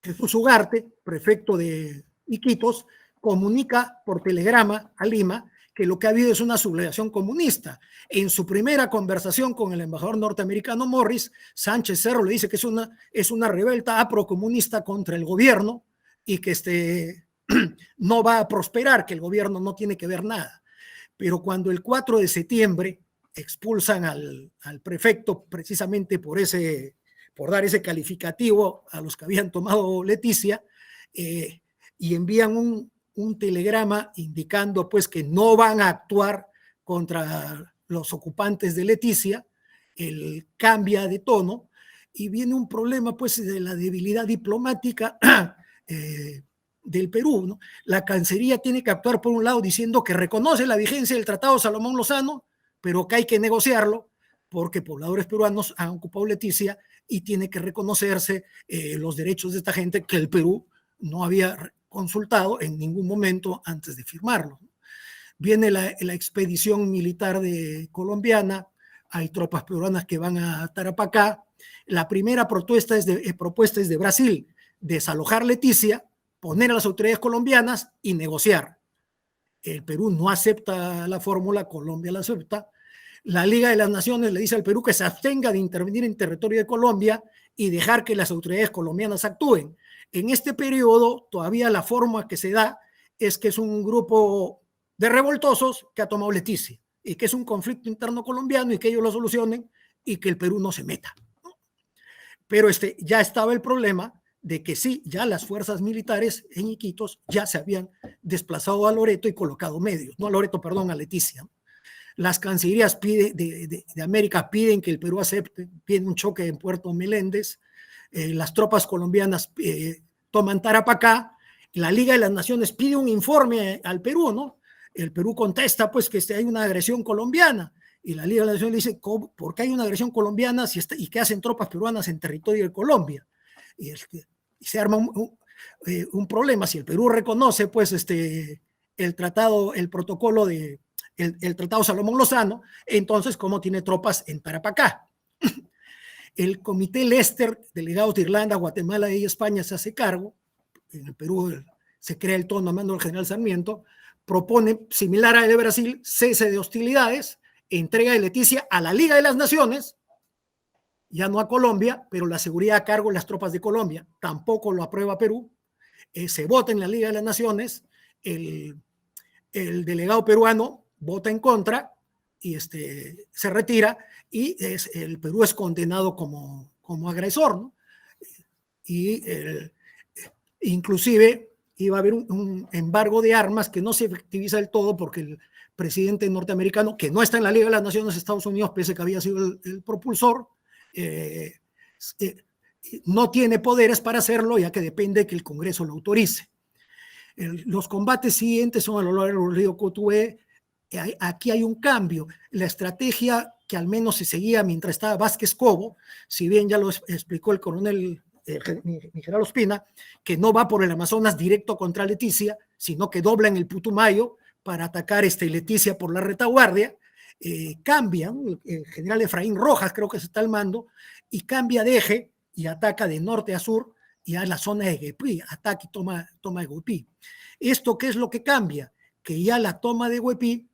Jesús Ugarte, prefecto de Iquitos, comunica por telegrama a Lima que lo que ha habido es una sublevación comunista. En su primera conversación con el embajador norteamericano Morris, Sánchez Cerro le dice que es una revuelta aprocomunista contra el gobierno y que no va a prosperar, que el gobierno no tiene que ver nada. Pero cuando el 4 de septiembre expulsan al prefecto precisamente por dar ese calificativo a los que habían tomado Leticia, y envían un telegrama indicando pues que no van a actuar contra los ocupantes de Leticia, él cambia de tono y viene un problema pues de la debilidad diplomática del Perú, ¿no? La Cancillería tiene que actuar por un lado diciendo que reconoce la vigencia del Tratado Salomón Lozano, pero que hay que negociarlo porque pobladores peruanos han ocupado Leticia y tiene que reconocerse los derechos de esta gente que el Perú no había consultado en ningún momento antes de firmarlo. Viene la expedición militar colombiana, hay tropas peruanas que van a Tarapacá. La primera propuesta es de Brasil, desalojar Leticia, poner a las autoridades colombianas y negociar. El Perú no acepta la fórmula, Colombia la acepta. La Liga de las Naciones le dice al Perú que se abstenga de intervenir en territorio de Colombia y dejar que las autoridades colombianas actúen. En este periodo, todavía la forma que se da es que es un grupo de revoltosos que ha tomado Leticia y que es un conflicto interno colombiano y que ellos lo solucionen y que el Perú no se meta. Pero ya estaba el problema de que sí, ya las fuerzas militares en Iquitos ya se habían desplazado a Loreto y colocado medios, no a Loreto, perdón, a Leticia. Las cancillerías de América piden que el Perú acepte, piden un choque en Puerto Meléndez, las tropas colombianas toman Tarapacá, la Liga de las Naciones pide un informe al Perú, ¿no? El Perú contesta pues que hay una agresión colombiana, y la Liga de las Naciones dice, ¿por qué hay una agresión colombiana y qué hacen tropas peruanas en territorio de Colombia? Y se arma un problema. Si el Perú reconoce pues el tratado, el protocolo de el tratado Salomón Lozano, entonces ¿cómo tiene tropas en Tarapacá? El comité Lester, delegados de Irlanda, Guatemala y España, se hace cargo. En el Perú se crea el tono a mando del general Sarmiento, propone, similar a el de Brasil, cese de hostilidades, entrega de Leticia a la Liga de las Naciones, ya no a Colombia, pero la seguridad a cargo de las tropas de Colombia. Tampoco lo aprueba Perú. Se vota en la Liga de las Naciones, el delegado peruano vota en contra y se retira, y el Perú es condenado como agresor, ¿no? Y inclusive iba a haber un embargo de armas que no se efectiviza del todo porque el presidente norteamericano, que no está en la Liga de las Naciones, Estados Unidos, pese a que había sido el propulsor, no tiene poderes para hacerlo, ya que depende de que el Congreso lo autorice. Los combates siguientes son a lo largo del río Cotué. Aquí hay un cambio. La estrategia que al menos se seguía mientras estaba Vázquez Cobo, si bien ya lo explicó el coronel Miguel Ospina, que no va por el Amazonas directo contra Leticia, sino que dobla en el Putumayo para atacar Leticia por la retaguardia. Cambia, el general Efraín Rojas creo que se está al mando, y cambia de eje y ataca de norte a sur y a la zona de Guepí, ataca y toma de Guepí. ¿Esto qué es lo que cambia? Que ya la toma de Guepí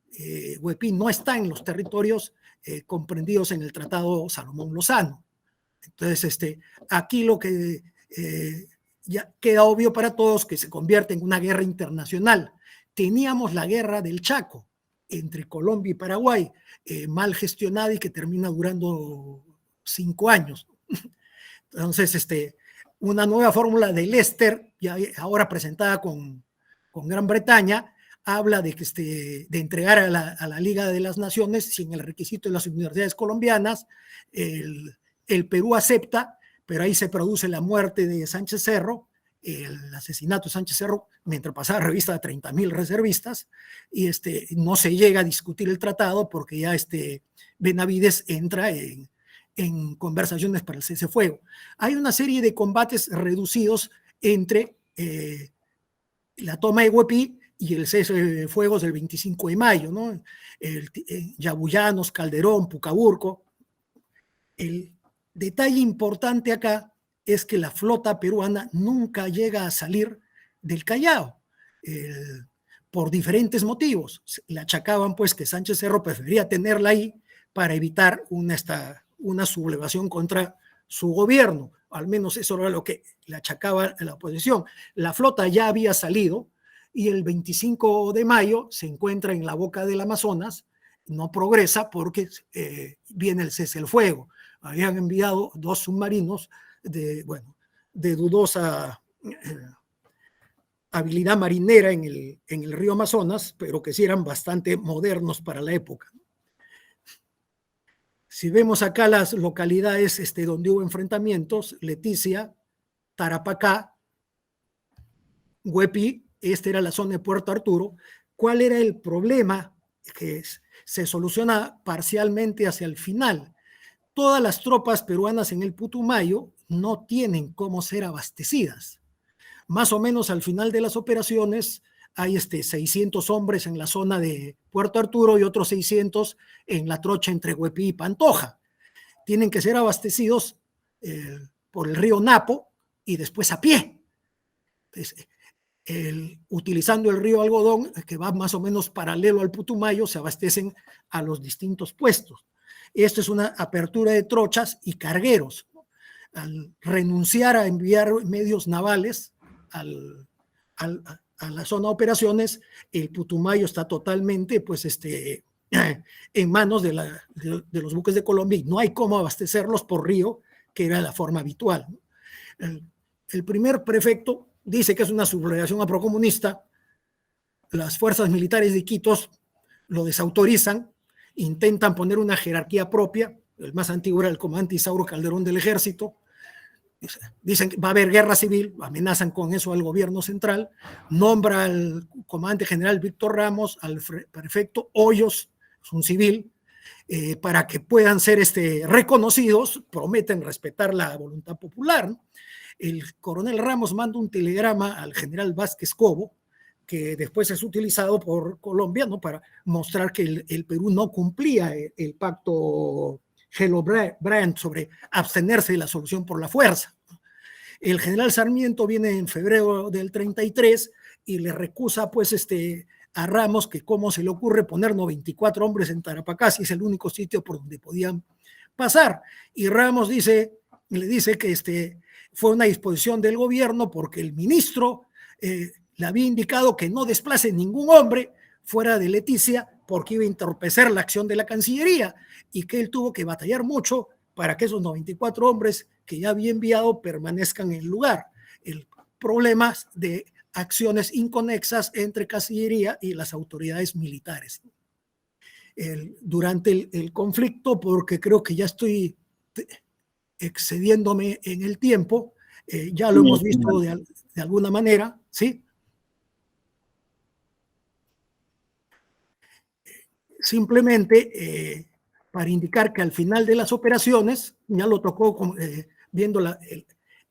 no está en los territorios comprendidos en el Tratado Salomón Lozano. Entonces, aquí lo que ya queda obvio para todos, que se convierte en una guerra internacional. Teníamos la guerra del Chaco entre Colombia y Paraguay, mal gestionada y que termina durando 5 años. Entonces, una nueva fórmula de Lester, ya ahora presentada con Gran Bretaña, habla de entregar a la Liga de las Naciones sin el requisito de las universidades colombianas. El Perú acepta, pero ahí se produce la muerte de Sánchez Cerro, el asesinato de Sánchez Cerro, mientras pasaba revista de 30,000 reservistas, y no se llega a discutir el tratado porque ya Benavides entra en conversaciones para el cese fuego. Hay una serie de combates reducidos entre la toma de Huepí y el cese de fuegos del 25 de mayo, ¿no? Yabullanos, Calderón, Pucaburco. El detalle importante acá es que la flota peruana nunca llega a salir del Callao, por diferentes motivos. Le achacaban pues que Sánchez Cerro prefería tenerla ahí para evitar una sublevación contra su gobierno. Al menos eso era lo que le achacaba a la oposición. La flota ya había salido y el 25 de mayo se encuentra en la boca del Amazonas, no progresa porque viene el cese el fuego. Habían enviado 2 submarinos de dudosa habilidad marinera en el río Amazonas, pero que sí eran bastante modernos para la época. Si vemos acá las localidades donde hubo enfrentamientos: Leticia, Tarapacá, Huepí, era la zona de Puerto Arturo. ¿Cuál era el problema? Que se soluciona parcialmente hacia el final. Todas las tropas peruanas en el Putumayo no tienen cómo ser abastecidas. Más o menos al final de las operaciones hay 600 hombres en la zona de Puerto Arturo y otros 600 en la trocha entre Huepí y Pantoja. Tienen que ser abastecidos por el río Napo y después a pie. Entonces, utilizando el río Algodón, que va más o menos paralelo al Putumayo, se abastecen a los distintos puestos. Esto es una apertura de trochas y cargueros. Al renunciar a enviar medios navales a la zona de operaciones, el Putumayo está totalmente en manos de los buques de Colombia y no hay cómo abastecerlos por río, que era la forma habitual. El primer prefecto dice que es una sublevación aprocomunista. Las fuerzas militares de Iquitos lo desautorizan, intentan poner una jerarquía propia. El más antiguo era el comandante Isauro Calderón del Ejército. Dicen que va a haber guerra civil, amenazan con eso al gobierno central, nombra al comandante general Víctor Ramos, al prefecto Hoyos, es un civil, para que puedan ser reconocidos, prometen respetar la voluntad popular, ¿no? El coronel Ramos manda un telegrama al general Vázquez Cobo, que después es utilizado por Colombia, ¿no?, para mostrar que el Perú no cumplía el pacto Hello-Brandt sobre abstenerse de la solución por la fuerza. El general Sarmiento viene en febrero del 33 y le recusa pues a Ramos que cómo se le ocurre poner 94 hombres en Tarapacá si es el único sitio por donde podían pasar. Y Ramos le dice que fue una disposición del gobierno porque el ministro le había indicado que no desplace ningún hombre fuera de Leticia porque iba a entorpecer la acción de la Cancillería y que él tuvo que batallar mucho para que esos 94 hombres que ya había enviado permanezcan en el lugar. El problema de acciones inconexas entre Cancillería y las autoridades militares. Durante el conflicto, porque creo que ya estoy excediéndome en el tiempo, ya lo hemos visto de alguna manera, ¿sí? Simplemente para indicar que al final de las operaciones, ya lo tocó viendo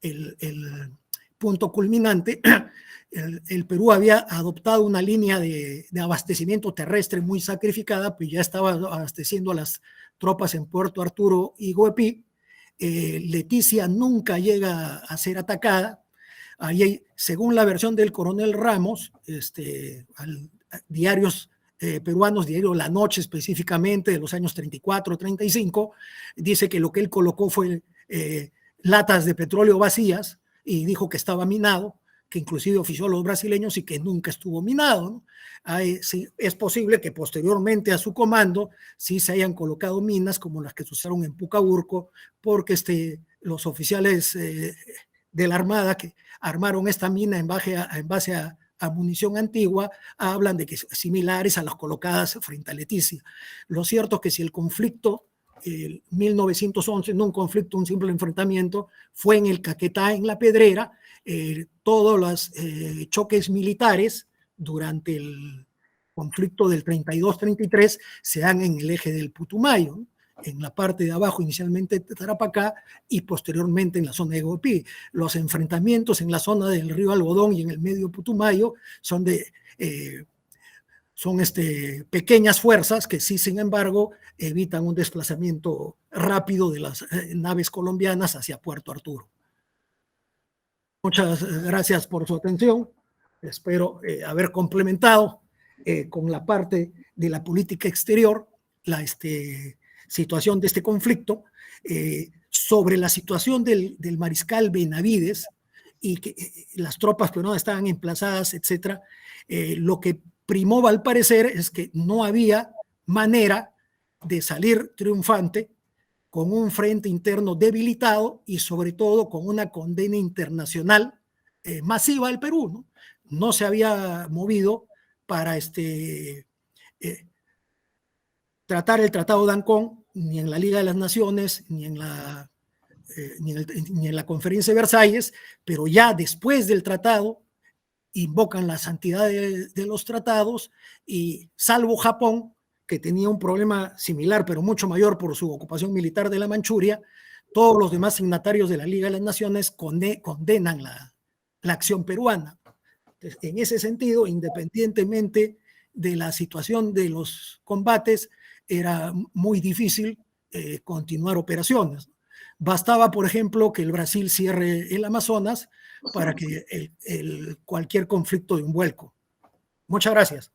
el punto culminante, el Perú había adoptado una línea de abastecimiento terrestre muy sacrificada, pues ya estaba abasteciendo a las tropas en Puerto Arturo y Goepí. Leticia nunca llega a ser atacada. Ahí, según la versión del coronel Ramos, diarios peruanos, diario La Noche específicamente, de los años 34, 35, dice que lo que él colocó fue latas de petróleo vacías y dijo que estaba minado, que inclusive ofició a los brasileños y que nunca estuvo minado, ¿no? Sí, es posible que posteriormente a su comando sí se hayan colocado minas como las que se usaron en Pucaburco, porque los oficiales de la Armada que armaron esta mina en base a munición antigua, hablan de que similares a las colocadas frente a Leticia. Lo cierto es que si el conflicto, 1911, no un conflicto, un simple enfrentamiento, fue en el Caquetá, en La Pedrera, todos los choques militares durante el conflicto del 32-33 se dan en el eje del Putumayo, ¿no?, en la parte de abajo, inicialmente de Tarapacá y posteriormente en la zona de Goepí. Los enfrentamientos en la zona del río Algodón y en el medio Putumayo son pequeñas fuerzas que sí, sin embargo, evitan un desplazamiento rápido de las naves colombianas hacia Puerto Arturo. Muchas gracias por su atención. Espero haber complementado con la parte de la política exterior la situación de este conflicto, sobre la situación del mariscal Benavides y que las tropas que no estaban emplazadas, etcétera. Lo que primó al parecer es que no había manera de salir triunfante con un frente interno debilitado y sobre todo con una condena internacional masiva al Perú, ¿no? No se había movido para tratar el Tratado de Ancón, ni en la Liga de las Naciones, ni en la Conferencia de Versalles, pero ya después del tratado invocan la santidad de los tratados y salvo Japón, que tenía un problema similar, pero mucho mayor por su ocupación militar de la Manchuria, todos los demás signatarios de la Liga de las Naciones condenan la acción peruana. Entonces, en ese sentido, independientemente de la situación de los combates, era muy difícil continuar operaciones. Bastaba, por ejemplo, que el Brasil cierre el Amazonas para que cualquier conflicto de un vuelco. Muchas gracias.